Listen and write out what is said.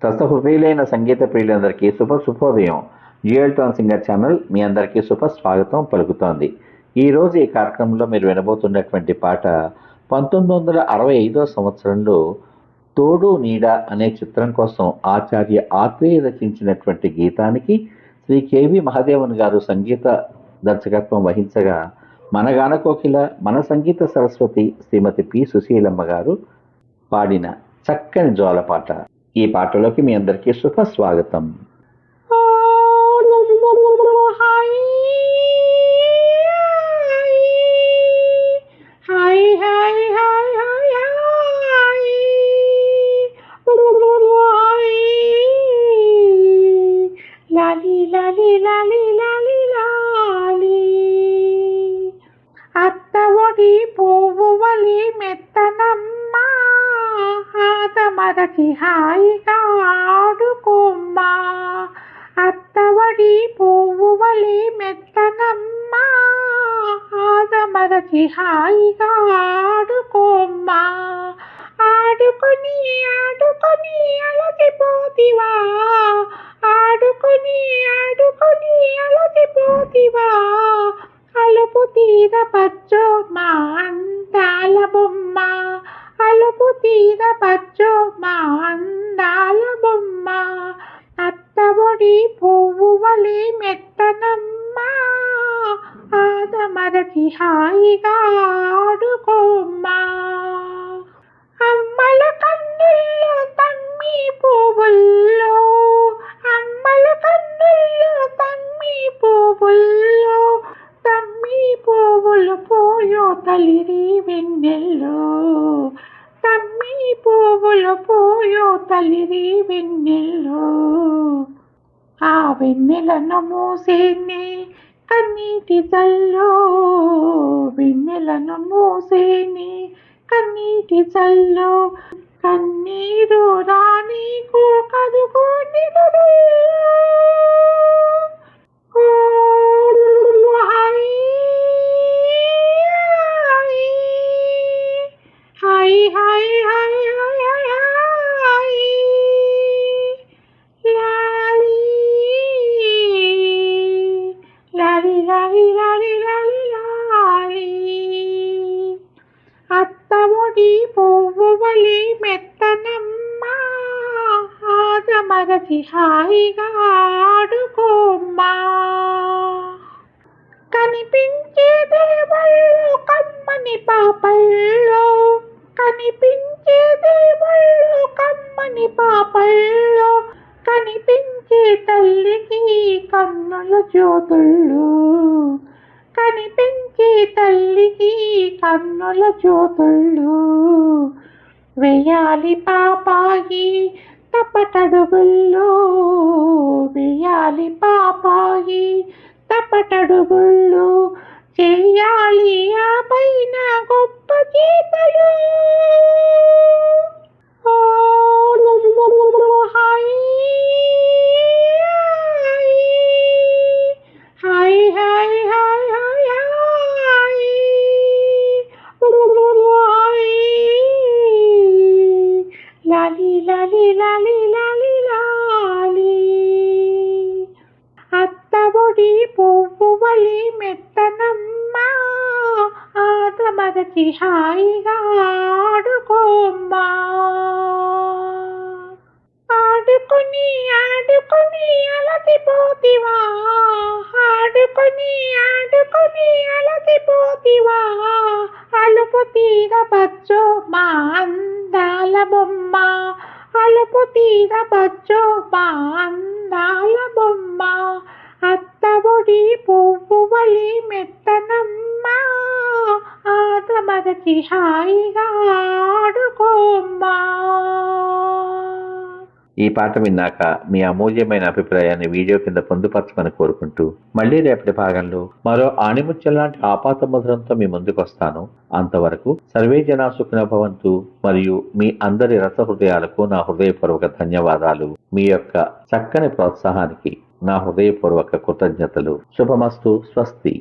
రసహృదయులైన సంగీత ప్రియులందరికీ శుభోదయం. Dual tone singer channel మీ అందరికీ స్వాగతం పలుకుతోంది. ఈరోజు ఈ కార్యక్రమంలో మీరు వినబోతున్నటువంటి పాట 1965 సంవత్సరంలో తోడు నీడ అనే చిత్రం కోసం ఆచార్య ఆత్రేయ రచించినటువంటి గీతానికి శ్రీ కెవి మహాదేవన్ గారు సంగీత దర్శకత్వం వహించగా, మన గానకోకిల, మన సంగీత సరస్వతి శ్రీమతి పి సుశీలమ్మ గారు పాడిన చక్కని జోలపాట. ఈ పాటలోకి మీ అందరికీ స్వాగతం. అత్తవడి పువ్వు వలి మెత్తనమ్మా, మరచి హాయిగా ఆడుకోమ్మా. అత్తవడి పువ్వు వలి మెత్తనమ్మా, మరచి హాయిగా ఆడుకోమ్మా. ఆడుకొని ఆడుకొని అలసిపోతివా, ఆడుకొని ఆడుకొని అలసిపోతివా. అలుపు తీర పచ్చో మా అందాల బొమ్మ, అలుపు తీర పచ్చో మా అందాల బొమ్మ. అత్తబొడి పువ్వు వలి మెత్తనమ్మా, మరచి హాయిగా ఆడుకోమ్మా. అమ్మల కన్నుల్లో తమ్మి పువ్వుల్లో, అమ్మల కన్నుల్లో తమ్మి పువ్వుల్లో, తమ్మి పువ్వులు పోయో తలిరి వెన్నెల్లో, తమ్మి పువ్వులు పోయో తలిరి వెన్నెల్లో. ఆ వెన్నెలను మూసేని కన్నీటి జల్లో, వెన్నెలను మూసేని కన్నీటి జల్లో. కన్నీరు రానీకు కదుగు నిదురల్లో. అత్తబొడి పువ్వు వలి మెత్తనమ్మా, మరచి హాయిగా ఆడుకోమ్మా. కనిపించే దేవుళ్ళు కమ్మని పాపల్లో, కనిపించే దేవుళ్ళు కమ్మని పాపల్లో. కనిపించే తల్లికి కన్నుల జ్యోతుళ్ళు, కనిపించే తల్లికి కన్నుల జ్యోతుళ్ళు. వెయ్యాలి పాపాయి తప్పటడుగుల్లో, వెయ్యాలి పాపాయి తప్పటడుగుళ్ళు. చెయ్యాలి ఆ పైన గొప్ప గీతలు. అత్తబొడి పువ్వు వలి మెత్తనమ్మా, మరచి హాయిగా ఆడుకోమ్మా. ఆడుకొని ఆడుకొని అలసిపోతివా, ఆడుకొని ఆడుకొని అలసిపోతివా. అలుపు తీర పచ్చో మా అందాల బొమ్మ, అలుపు తీర పచ్చో మా అందాల బొమ్మ. అత్తబొడి పువ్వు వలి మెత్తనమ్మా, మరచి హాయిగా ఆడుకోమ్మా. ఈ పాట విన్నాక మీ అమూల్యమైన అభిప్రాయాన్ని వీడియో కింద పొందుపరచమని కోరుకుంటూ, మళ్ళీ రేపటి భాగంలో మరో ఆణిముత్యం లాంటి ఆపాత మధురంతో మీ ముందుకు వస్తాను. అంతవరకు సర్వే జనా సుఖినో భవంతు. మరియు మీ అందరి రసహృదయాలకు నా హృదయపూర్వక ధన్యవాదాలు. మీ యొక్క చక్కని ప్రోత్సాహానికి నా హృదయపూర్వక కృతజ్ఞతలు. శుభమస్తు. స్వస్తి.